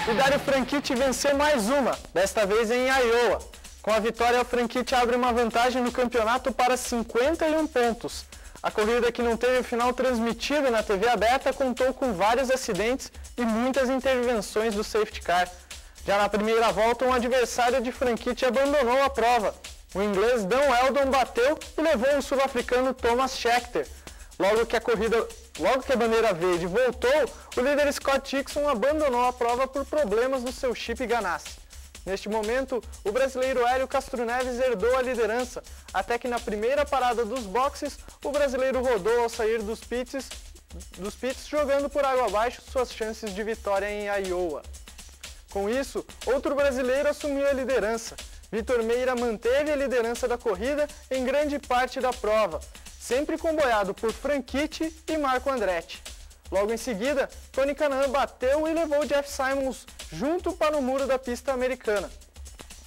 E Dario Franchitti venceu mais uma, desta vez em Iowa. Com a vitória, o Franchitti abre uma vantagem no campeonato para 51 pontos. A corrida, que não teve o final transmitido na TV aberta, contou com vários acidentes e muitas intervenções do safety car. Já na primeira volta, um adversário de Franchitti abandonou a prova. O inglês Dan Weldon bateu e levou o sul-africano Thomas Scheckter. Logo que a bandeira verde voltou, o líder Scott Dixon abandonou a prova por problemas no seu chip Ganassi. Neste momento, o brasileiro Hélio Castro Neves herdou a liderança, até que na primeira parada dos boxes, o brasileiro rodou ao sair dos pits, jogando por água abaixo suas chances de vitória em Iowa. Com isso, outro brasileiro assumiu a liderança. Vitor Meira manteve a liderança da corrida em grande parte da prova, sempre comboiado por Franchitti e Marco Andretti. Logo em seguida, Tony Kanaan bateu e levou Jeff Simons junto para o muro da pista americana.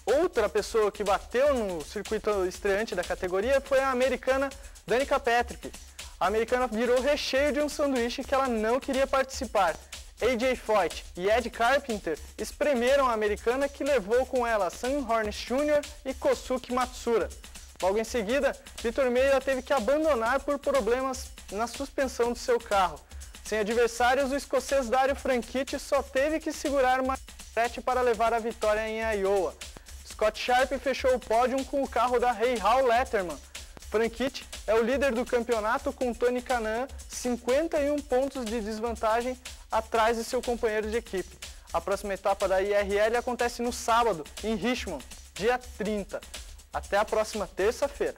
Outra pessoa que bateu no circuito estreante da categoria foi a americana Danica Patrick. A americana virou recheio de um sanduíche que ela não queria participar. AJ Foyt e Ed Carpenter espremeram a americana, que levou com ela Sam Hornish Jr. e Kosuke Matsura. Logo em seguida, Vitor Meira teve que abandonar por problemas na suspensão do seu carro. Sem adversários, o escocês Dario Franchitti só teve que segurar uma frete para levar a vitória em Iowa. Scott Sharp fechou o pódio com o carro da Hal Letterman. Franchitti é o líder do campeonato com Tony Kanaan 51 pontos de desvantagem atrás de seu companheiro de equipe. A próxima etapa da IRL acontece no sábado, em Richmond, dia 30. Até a próxima terça-feira.